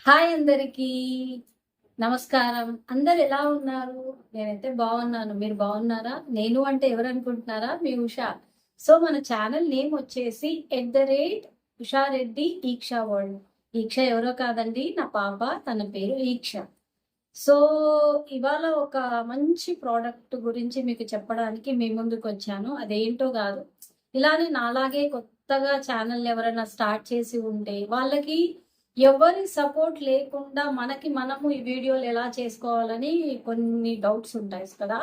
Hi అందరికీ నమస్కారం. అందరు ఎలా ఉన్నారు? నేనైతే బాగున్నాను. మీరు బాగున్నారా? నేను అంటే ఎవరు అనుకుంటున్నారా? మీ ఉషా. సో మన ఛానల్ నేమ్ వచ్చేసి @ఉషారెడ్డి ఈక్షా వరల్డ్. ఈక్ష ఎవరో కాదండి, నా పాప. తన పేరు ఈక్ష. సో ఇవాళ ఒక మంచి ప్రోడక్ట్ గురించి మీకు చెప్పడానికి మీ ముందుకు వచ్చాను. అదేంటో కాదు, ఇలానే నాలాగే కొత్తగా ఛానల్ ఎవరైనా స్టార్ట్ చేసి ఉంటే వాళ్ళకి ఎవరి సపోర్ట్ లేకుండా మనకి మనము ఈ వీడియోలు ఎలా చేసుకోవాలని కొన్ని డౌట్స్ ఉంటాయి కదా.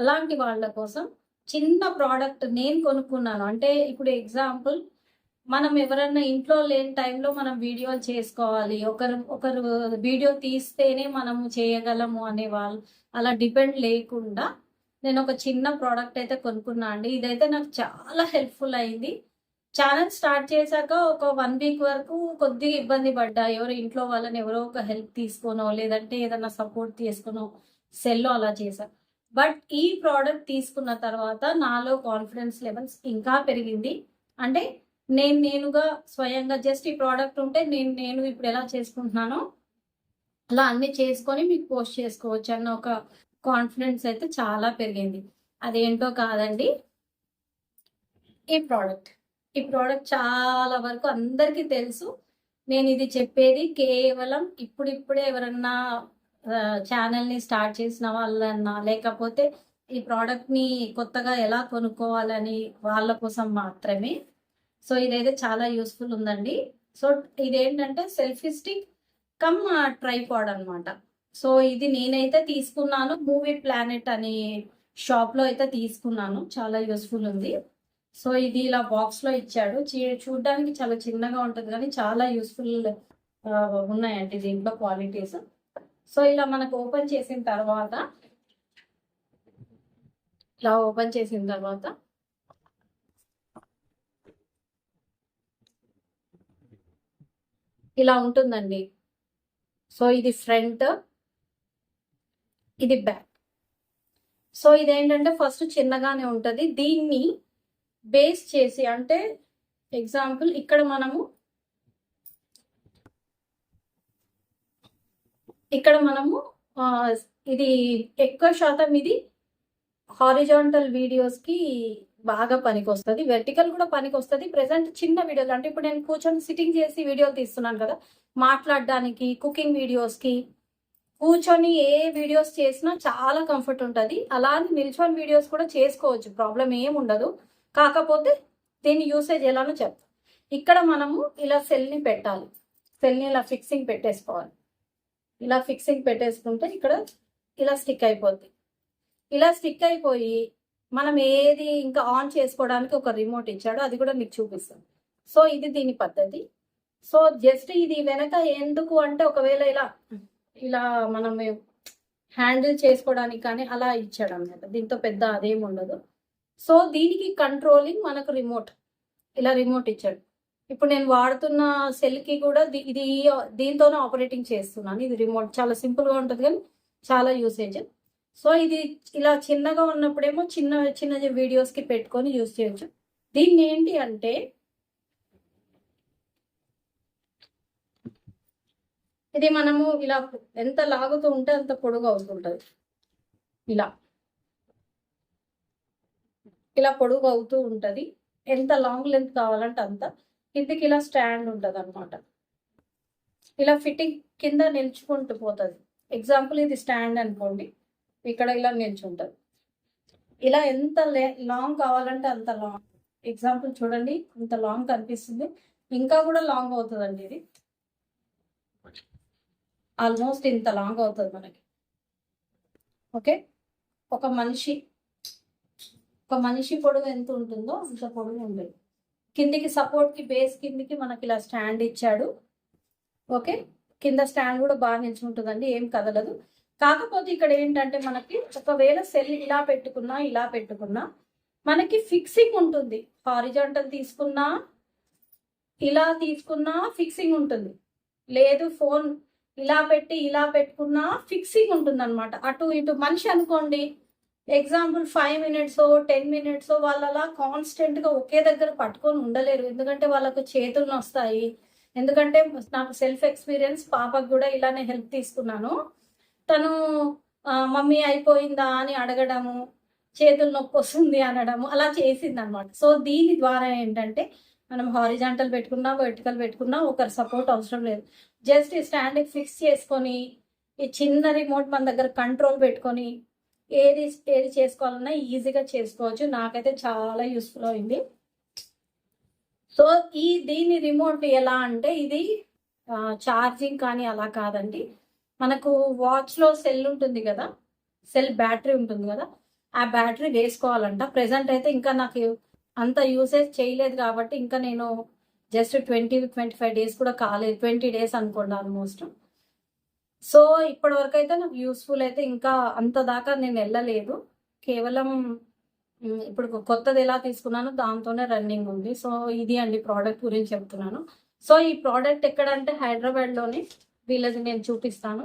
అలాంటి వాళ్ళ కోసం చిన్న ప్రోడక్ట్ నేను కొనుక్కున్నాను. అంటే ఇప్పుడు ఎగ్జాంపుల్, మనం ఎవరన్నా ఇంట్లో లేని టైంలో మనం వీడియోలు చేసుకోవాలి, ఒకరు ఒకరు వీడియో తీస్తేనే మనము చేయగలము అనే వాళ్ళు అలా డిపెండ్ లేకుండా నేను ఒక చిన్న ప్రోడక్ట్ అయితే కొనుక్కున్నా అండి. ఇదైతే నాకు చాలా హెల్ప్ఫుల్ అయింది. ఛానల్ స్టార్ట్ చేశాక ఒక 1 వీక్ వరకు కొద్దిగా ఇబ్బంది పడ్డా. ఎవరో ఇంట్లో వాళ్ళని ఎవరో ఒక హెల్ప్ తీసుకోనో లేదంటే ఏదన్నా సపోర్ట్ తీసుకునో సెల్లో అలా చేశా. బట్ ఈ ప్రోడక్ట్ తీసుకున్న తర్వాత నాలో కాన్ఫిడెన్స్ లెవెల్స్ ఇంకా పెరిగింది. అంటే నేనుగా స్వయంగా జస్ట్ ఈ ప్రోడక్ట్ ఉంటే నేను ఇప్పుడు ఎలా చేసుకుంటున్నానో అలా అన్ని చేసుకొని మీకు పోస్ట్ చేసుకోవచ్చు అన్న ఒక కాన్ఫిడెన్స్ అయితే చాలా పెరిగింది. అదేంటో కాదండి, ఈ ప్రోడక్ట్ చాలా వరకు అందరికీ తెలుసు. నేను ఇది చెప్పేది కేవలం ఇప్పుడిప్పుడే ఎవరన్నా ఛానల్ని స్టార్ట్ చేసిన వాళ్ళన్నా, లేకపోతే ఈ ప్రోడక్ట్ని కొత్తగా ఎలా కొనుక్కోవాలని వాళ్ళ కోసం మాత్రమే. సో ఇదైతే చాలా యూస్ఫుల్ ఉందండి. సో ఇదేంటంటే సెల్ఫీ స్టిక్ కమ్ ట్రైపాడ్ అనమాట. సో ఇది నేనైతే తీసుకున్నాను మూవీ ప్లానెట్ అనే షాప్లో అయితే తీసుకున్నాను. చాలా యూస్ఫుల్ ఉంది. సో ఇది ఇలా బాక్స్లో ఇచ్చాడు. చూడడానికి చాలా చిన్నగా ఉంటుంది కానీ చాలా యూస్ఫుల్ ఉన్నాయండి దీంట్లో క్వాలిటీస్. సో ఇలా మనకు ఓపెన్ చేసిన తర్వాత ఇలా ఉంటుందండి. సో ఇది ఫ్రంట్, ఇది బ్యాక్. సో ఇదేంటంటే ఫస్ట్ చిన్నగానే ఉంటుంది. దీన్ని బేస్ చేసి, అంటే ఎగ్జాంపుల్ ఇక్కడ మనము ఇది ఎక్కువ శాతం ఇది హారిజాంటల్ వీడియోస్కి బాగా పనికి వస్తుంది, వెర్టికల్ కూడా పనికి వస్తుంది. ప్రెసెంట్ చిన్న వీడియోలు, అంటే ఇప్పుడు నేను కూర్చొని సిట్టింగ్ చేసి వీడియోలు తీస్తున్నాను కదా, మాట్లాడడానికి, కుకింగ్ వీడియోస్కి, కూర్చొని ఏ వీడియోస్ చేసినా చాలా కంఫర్ట్ ఉంటుంది. అలానే నిల్చొని వీడియోస్ కూడా చేసుకోవచ్చు, ప్రాబ్లం ఏం ఉండదు. కాకపోతే దీని యూసేజ్ ఎలానో చెప్తాం. ఇక్కడ మనము ఇలా సెల్ని పెట్టాలి. సెల్ని ఇలా ఫిక్సింగ్ పెట్టేసుకోవాలి. ఇలా ఫిక్సింగ్ పెట్టేసుకుంటే ఇక్కడ ఇలా స్టిక్ అయిపోద్ది. ఇలా స్టిక్ అయిపోయి మనం ఏది ఇంకా ఆన్ చేసుకోవడానికి ఒక రిమోట్ ఇచ్చాడు, అది కూడా మీకు చూపిస్తాను. సో ఇది దీని పద్ధతి. సో జస్ట్ ఇది వెనక ఎందుకు అంటే, ఒకవేళ ఇలా మనం హ్యాండిల్ చేసుకోవడానికి కానీ అలా ఇచ్చాడు అన్నమాట. దీంతో పెద్ద అదేం ఉండదు. సో దీనికి కంట్రోలింగ్ మనకు ఇలా రిమోట్ ఇచ్చాడు. ఇప్పుడు నేను వాడుతున్న సెల్కి కూడా ఇది దీంతోనే ఆపరేటింగ్ చేస్తున్నాను. ఇది రిమోట్ చాలా సింపుల్గా ఉంటుంది కానీ చాలా యూసేజ్. సో ఇది ఇలా చిన్నగా ఉన్నప్పుడేమో చిన్న చిన్న వీడియోస్కి పెట్టుకొని యూజ్ చేయొచ్చు. దీన్ని ఏంటి అంటే, ఇది మనము ఇలా ఎంత లాగుతూ ఉంటే అంత పొడుగు అవుతుంటుంది. ఇలా పొడుగు అవుతూ ఉంటుంది. ఎంత లాంగ్ లెంత్ కావాలంటే అంత. కిందకి ఇలా స్టాండ్ ఉంటుంది అనమాట. ఇలా ఫిట్టింగ్ కింద నిల్చుకుంటూ పోతుంది. ఎగ్జాంపుల్ ఇది స్టాండ్ అనుకోండి, ఇక్కడ ఇలా నిల్చుంటుంది. ఇలా ఎంత లాంగ్ కావాలంటే అంత లాంగ్. ఎగ్జాంపుల్ చూడండి, ఇంత లాంగ్ కనిపిస్తుంది. ఇంకా కూడా లాంగ్ అవుతుందండి. ఇది ఆల్మోస్ట్ ఇంత లాంగ్ అవుతుంది మనకి. ఓకే, ఒక మనిషి పొడవు ఎంత ఉంటుందో అంత పొడవు ఉంటుంది. కిందికి సపోర్ట్కి, బేస్ కిందికి మనకి ఇలా స్టాండ్ ఇచ్చాడు. ఓకే, కింద స్టాండ్ కూడా బాగా నిల్చుంటుందండి, ఏం కదలదు. కాకపోతే ఇక్కడ ఏంటంటే మనకి ఒకవేళ సెల్ ఇలా పెట్టుకున్నా మనకి ఫిక్సింగ్ ఉంటుంది. హారిజాంటల్ తీసుకున్నా, ఇలా తీసుకున్నా ఫిక్సింగ్ ఉంటుంది. లేదు ఫోన్ ఇలా పెట్టుకున్నా ఫిక్సింగ్ ఉంటుంది అనమాట. అటు ఇటు మనిషి అనుకోండి, ఎగ్జాంపుల్ 5 minutes 10 minutes వాళ్ళు అలా కాన్స్టెంట్గా ఒకే దగ్గర పట్టుకొని ఉండలేరు. ఎందుకంటే వాళ్ళకు చేతులు నొస్తాయి, ఎందుకంటే నాకు సెల్ఫ్ ఎక్స్పీరియన్స్, పాపకు కూడా ఇలానే హెల్ప్ తీసుకున్నాను. తను మమ్మీ అయిపోయిందా అని అడగడము, చేతులు నొప్పి వస్తుంది అనడము అలా చేసింది అనమాట. సో దీని ద్వారా ఏంటంటే మనం హారిజాంటల్ పెట్టుకున్నా, వర్టికల్ పెట్టుకున్నా ఒకరి సపోర్ట్ అవసరం లేదు. జస్ట్ ఈ స్టాండ్కి ఫిక్స్ చేసుకొని, ఈ చిన్న రిమోట్ మన దగ్గర కంట్రోల్ పెట్టుకొని ఏది ఏది చేసుకోవాలన్నా ఈజీగా చేసుకోవచ్చు. నాకైతే చాలా యూస్ఫుల్ అయింది. సో దీని రిమోట్ ఎలా అంటే ఇది ఛార్జింగ్ కానీ అలా కాదండి. మనకు వాచ్లో సెల్ ఉంటుంది కదా, సెల్ బ్యాటరీ ఉంటుంది కదా, ఆ బ్యాటరీ వేసుకోవాలంట. ప్రెసెంట్ అయితే ఇంకా నాకు అంత యూసేజ్ చేయలేదు కాబట్టి ఇంకా నేను జస్ట్ 20-25 డేస్ కూడా కాలేదు, 20 డేస్ అనుకోండి ఆల్మోస్ట్. సో ఇప్పటి వరకు అయితే నాకు యూస్ఫుల్ అయితే ఇంకా అంత దాకా నేను వెళ్ళలేదు. కేవలం ఇప్పుడు కొత్తది ఎలా తీసుకున్నానో దాంతోనే రన్నింగ్ ఉంది. సో ఇది అండి ప్రోడక్ట్ గురించి చెప్తున్నాను. సో ఈ ప్రోడక్ట్ ఎక్కడంటే హైదరాబాద్లోని వీళ్ళది నేను చూపిస్తాను.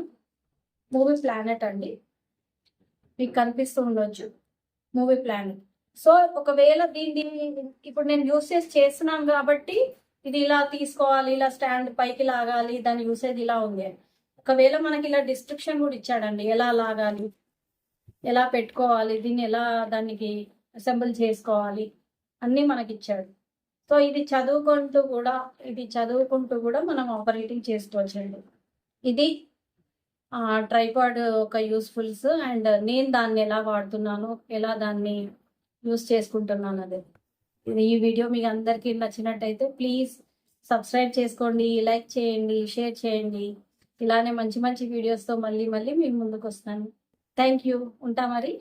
మూవీ ప్లానెట్ అండి, మీకు కనిపిస్తూ ఉండొచ్చు మూవీ ప్లానెట్. సో ఒకవేళ దీన్ని ఇప్పుడు నేను యూసేజ్ చేస్తున్నాను కాబట్టి ఇది ఇలా తీసుకోవాలి, ఇలా స్టాండ్ పైకి లాగాలి, దాని యూసేజ్ ఇలా ఉంది. ఒకవేళ మనకి ఇలా డిస్క్రిప్షన్ కూడా ఇచ్చాడండి, ఎలా లాగాలి, ఎలా పెట్టుకోవాలి, దీన్ని ఎలా దానికి అసెంబుల్ చేసుకోవాలి అన్నీ మనకి ఇచ్చాడు. సో ఇది చదువుకుంటూ కూడా మనం ఆపరేటింగ్ చేసుకోవచ్చండి. ఇది ట్రైపాడ్ ఒక యూస్ఫుల్స్ అండ్ నేను దాన్ని ఎలా వాడుతున్నాను, ఎలా దాన్ని యూస్ చేసుకుంటున్నాను అదే. ఈ వీడియో మీకు అందరికీ నచ్చినట్టయితే ప్లీజ్ సబ్స్క్రైబ్ చేసుకోండి, లైక్ చేయండి, షేర్ చేయండి. ఇలానే మంచి మంచి వీడియోస్తో మళ్ళీ మీ ముందుకు వస్తాను. Thank you. ఉంటా మరి.